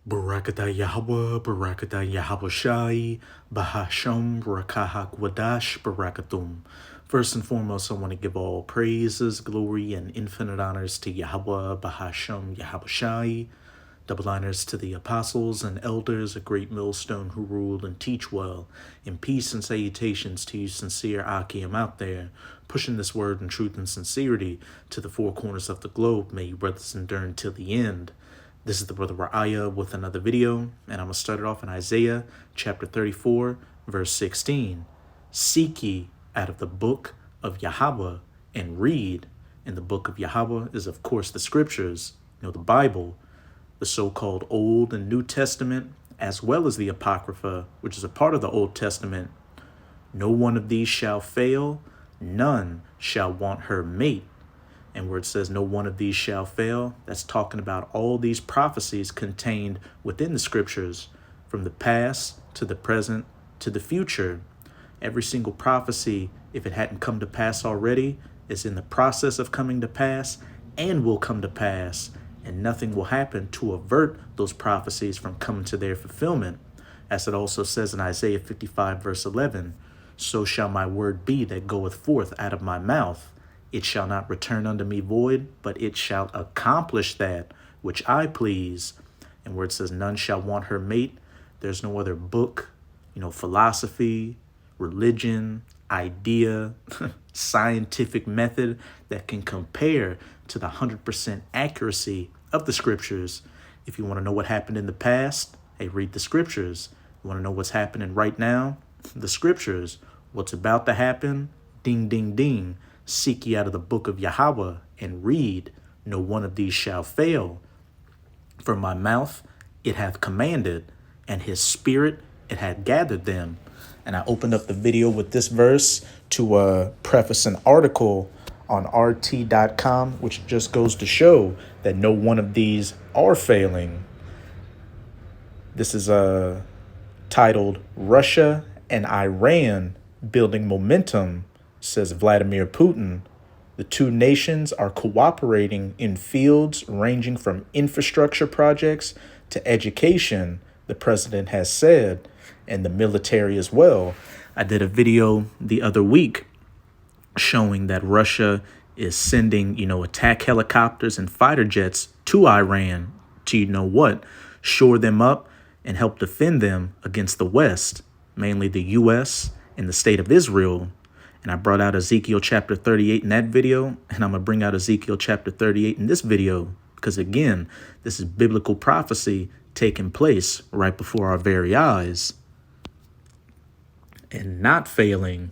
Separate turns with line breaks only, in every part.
Barakatah Yahweh, Barakatah Yahweh Shai, Bahasham, Barakahak Wadash, Barakatum. First and foremost, I want to give all praises, glory, and infinite honors to Yahweh, Bahasham, Yahweh Shai. Double honors to the apostles and elders, a great millstone who rule and teach well. In peace and salutations to you sincere Akim out there, pushing this word in truth and sincerity to the four corners of the globe. May you brothers endure till the end. This is the brother Ra'aya with another video, and I'm going to start it off in Isaiah chapter 34, verse 16. Seek ye out of the book of Yahweh and read. And the book of Yahweh is, of course, the scriptures, the Bible, the so-called Old and New Testament, as well as the Apocrypha, which is a part of the Old Testament. No one of these shall fail, none shall want her mate. And where it says no one of these shall fail, that's talking about all these prophecies contained within the scriptures, from the past to the present to the future. Every single prophecy, if it hadn't come to pass already, is in the process of coming to pass and will come to pass. And nothing will happen to avert those prophecies from coming to their fulfillment. As it also says in Isaiah 55, verse 11, so shall my word be that goeth forth out of my mouth. It shall not return unto me void, but it shall accomplish that which I please. And where it says none shall want her mate, there's no other book, philosophy, religion, idea, scientific method that can compare to the 100% accuracy of the scriptures. If you want to know what happened in the past, hey, read the scriptures. You want to know what's happening right now? The scriptures. What's about to happen? Ding, ding, ding. Seek ye out of the book of Yahweh and read. No one of these shall fail. For my mouth it hath commanded, and his spirit it hath gathered them. And I opened up the video with this verse to preface an article on RT.com, which just goes to show that no one of these are failing. This is titled Russia and Iran Building Momentum, says Vladimir Putin. The two nations are cooperating in fields ranging from infrastructure projects to education, the president has said, and the military as well. I did a video the other week showing that Russia is sending, attack helicopters and fighter jets to Iran to, shore them up and help defend them against the West, mainly the U.S. and the state of Israel. And I brought out Ezekiel chapter 38 in that video, and I'm going to bring out Ezekiel chapter 38 in this video, because again, this is biblical prophecy taking place right before our very eyes. And not failing.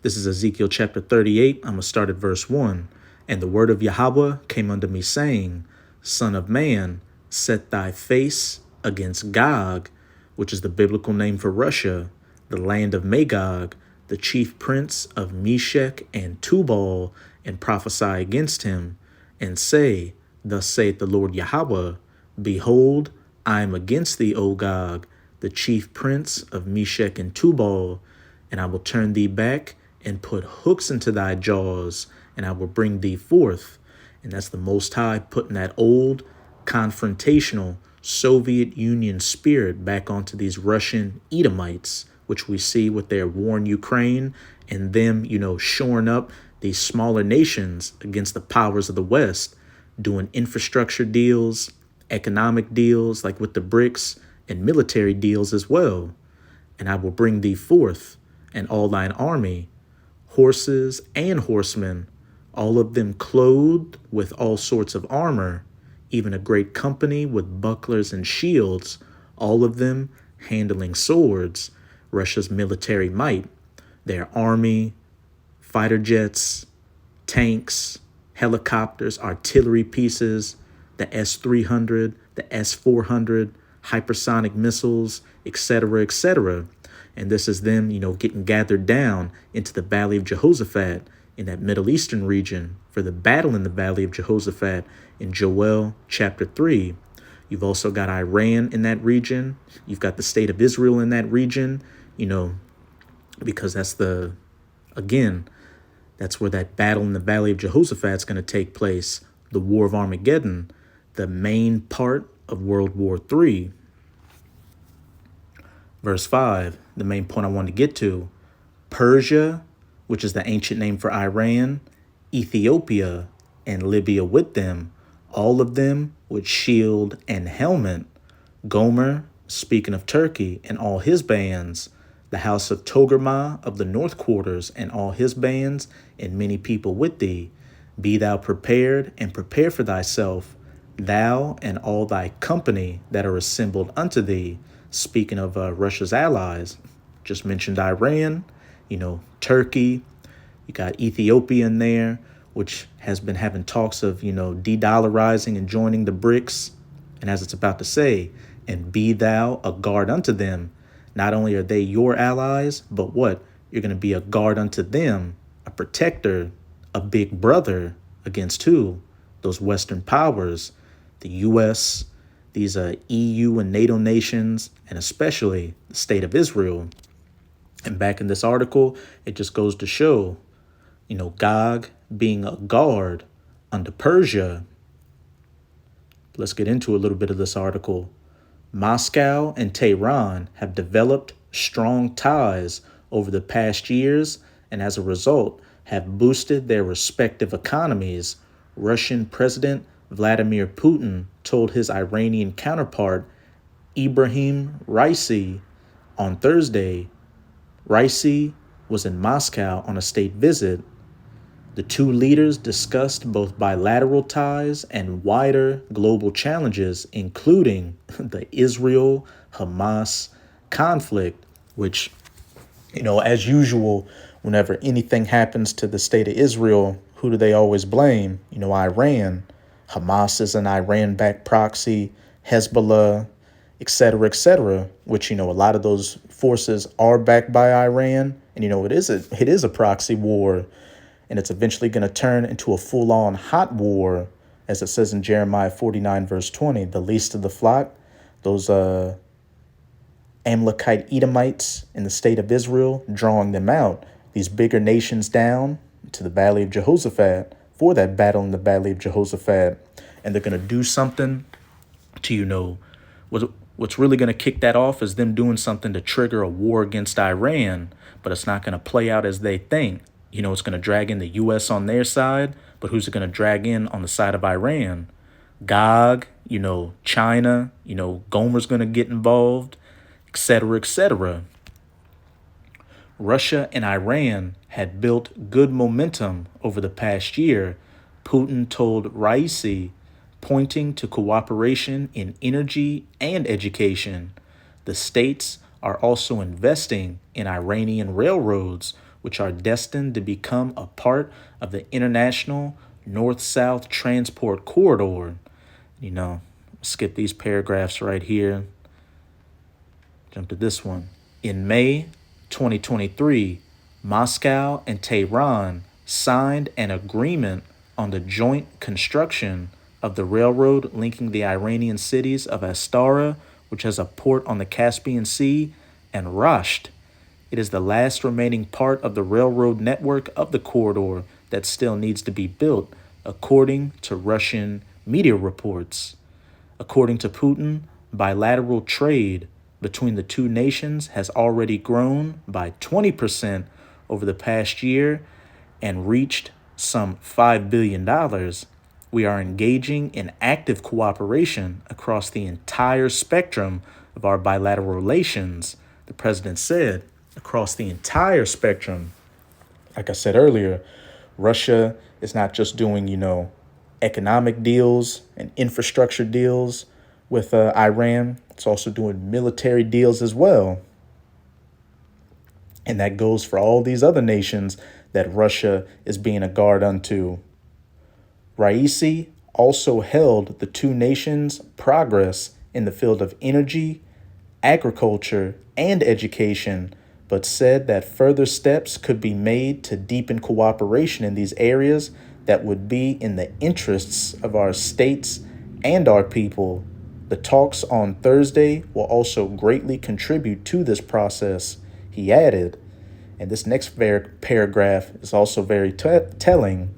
This is Ezekiel chapter 38. I'm going to start at verse 1. And the word of Yahweh came unto me, saying, Son of man, set thy face against Gog, which is the biblical name for Russia, the land of Magog, the chief prince of Meshech and Tubal, and prophesy against him, and say, Thus saith the Lord Yahweh, Behold, I am against thee, O Gog, the chief prince of Meshech and Tubal, and I will turn thee back and put hooks into thy jaws, and I will bring thee forth. And that's the Most High putting that old, confrontational Soviet Union spirit back onto these Russian Edomites, which we see with their war in Ukraine and them, shoring up these smaller nations against the powers of the West, doing infrastructure deals, economic deals like with the BRICS, and military deals as well. And I will bring thee forth, and all thine army, horses and horsemen, all of them clothed with all sorts of armor, even a great company with bucklers and shields, all of them handling swords. Russia's military might, their army, fighter jets, tanks, helicopters, artillery pieces, the S-300, the S-400, hypersonic missiles, etc., etc. And this is them, getting gathered down into the Valley of Jehoshaphat in that Middle Eastern region for the battle in the Valley of Jehoshaphat in Joel chapter 3. You've also got Iran in that region. You've got the state of Israel in that region, because that's that's where that battle in the Valley of Jehoshaphat is going to take place, the War of Armageddon, the main part of World War III. Verse 5, the main point I wanted to get to: Persia, which is the ancient name for Iran, Ethiopia, and Libya with them, all of them with shield and helmet. Gomer, speaking of Turkey, and all his bands, the house of Togarmah of the north quarters, and all his bands, and many people with thee. Be thou prepared, and prepare for thyself, thou and all thy company that are assembled unto thee. Speaking of Russia's allies, just mentioned Iran, Turkey, you got Ethiopia in there, which has been having talks of, de-dollarizing and joining the BRICS. And as it's about to say, and be thou a guard unto them. Not only are they your allies, but what? You're going to be a guard unto them, a protector, a big brother against who? Those Western powers, the U.S., these EU and NATO nations, and especially the state of Israel. And back in this article, it just goes to show, Gog being a guard under Persia. Let's get into a little bit of this article. Moscow and Tehran have developed strong ties over the past years and as a result have boosted their respective economies. Russian President Vladimir Putin told his Iranian counterpart Ibrahim Raisi on Thursday. Raisi was in Moscow on a state visit. The two leaders discussed both bilateral ties and wider global challenges, including the Israel-Hamas conflict, which, as usual, whenever anything happens to the state of Israel, who do they always blame? Iran. Hamas is an Iran-backed proxy, Hezbollah, etc., which, a lot of those forces are backed by Iran. And, it is a proxy war. And it's eventually going to turn into a full-on hot war, as it says in Jeremiah 49, verse 20. The least of the flock, those Amalekite Edomites in the state of Israel, drawing them out. These bigger nations down to the Valley of Jehoshaphat for that battle in the Valley of Jehoshaphat. And they're going to do something to, what's really going to kick that off is them doing something to trigger a war against Iran. But it's not going to play out as they think. It's going to drag in the U.S. on their side, but who's it going to drag in on the side of Iran? Gog, China, Gomer's going to get involved, etc. Russia and Iran had built good momentum over the past year, Putin told Raisi, pointing to cooperation in energy and education. The states are also investing in Iranian railroads, which are destined to become a part of the international north-south transport corridor. Skip these paragraphs right here. Jump to this one. In May 2023, Moscow and Tehran signed an agreement on the joint construction of the railroad linking the Iranian cities of Astara, which has a port on the Caspian Sea, and Rasht. It is the last remaining part of the railroad network of the corridor that still needs to be built, according to Russian media reports. According to Putin, bilateral trade between the two nations has already grown by 20% over the past year and reached some $5 billion. We are engaging in active cooperation across the entire spectrum of our bilateral relations, the president said. Across the entire spectrum. Like I said earlier, Russia is not just doing, economic deals and infrastructure deals with Iran. It's also doing military deals as well. And that goes for all these other nations that Russia is being a guard unto. Raisi also held the two nations' progress in the field of energy, agriculture, and education, but said that further steps could be made to deepen cooperation in these areas that would be in the interests of our states and our people. The talks on Thursday will also greatly contribute to this process, he added. And this next paragraph is also very telling.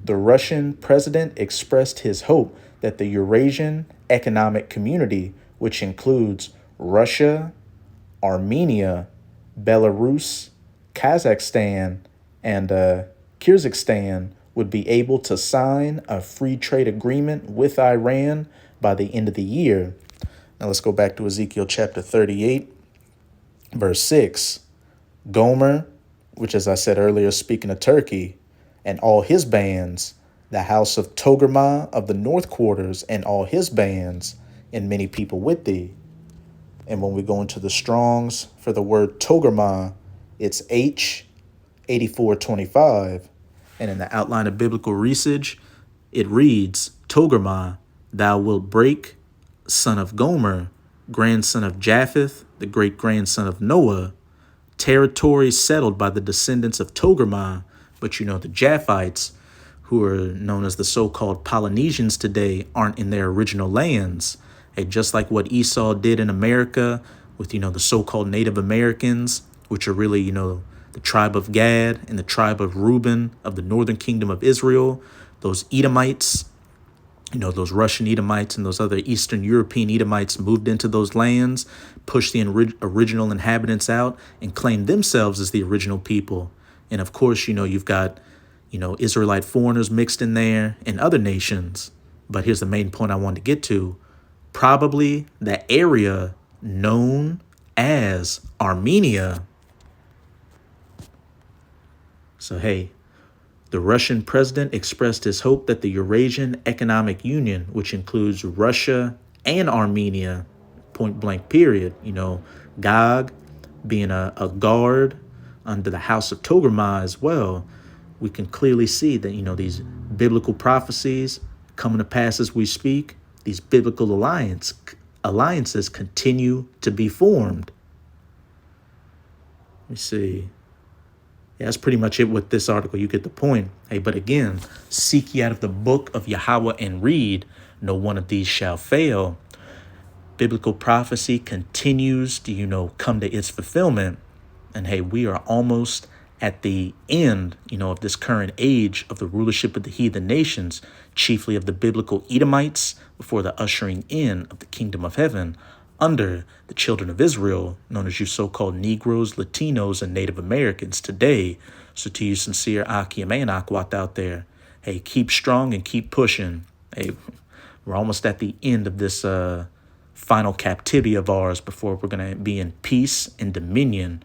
The Russian president expressed his hope that the Eurasian Economic Community, which includes Russia, Armenia, Belarus, Kazakhstan, and Kyrgyzstan would be able to sign a free trade agreement with Iran by the end of the year. Now let's go back to Ezekiel chapter 38, verse 6. Gomer, which as I said earlier, speaking of Turkey, and all his bands, the house of Togarmah of the north quarters and all his bands, and many people with thee. And when we go into the Strongs for the word Togarmah, it's H8425. And in the outline of biblical usage, it reads, Togarmah, thou wilt break, son of Gomer, grandson of Japheth, the great-grandson of Noah, territory settled by the descendants of Togarmah, but the Japhites, who are known as the so-called Polynesians today, aren't in their original lands. Hey, just like what Esau did in America with, the so-called Native Americans, which are really, the tribe of Gad and the tribe of Reuben of the northern kingdom of Israel, those Edomites, those Russian Edomites and those other Eastern European Edomites moved into those lands, pushed the original inhabitants out, and claimed themselves as the original people. And of course, you've got, Israelite foreigners mixed in there and other nations. But here's the main point I wanted to get to. Probably the area known as Armenia. So, hey, the Russian president expressed his hope that the Eurasian Economic Union, which includes Russia and Armenia, point blank period, Gog being a guard under the house of Togarmah as well, we can clearly see that, these biblical prophecies coming to pass as we speak, these biblical alliances continue to be formed. Let me see. Yeah, that's pretty much it with this article. You get the point. Hey, but again, seek ye out of the book of Yahweh and read. No one of these shall fail. Biblical prophecy continues to, come to its fulfillment. And hey, we are almost at the end, of this current age of the rulership of the heathen nations, chiefly of the biblical Edomites, before the ushering in of the kingdom of heaven under the children of Israel, known as you so-called Negroes, Latinos, and Native Americans today. So to you sincere Aki and Akwat out there, hey, keep strong and keep pushing. Hey, we're almost at the end of this final captivity of ours before we're going to be in peace and dominion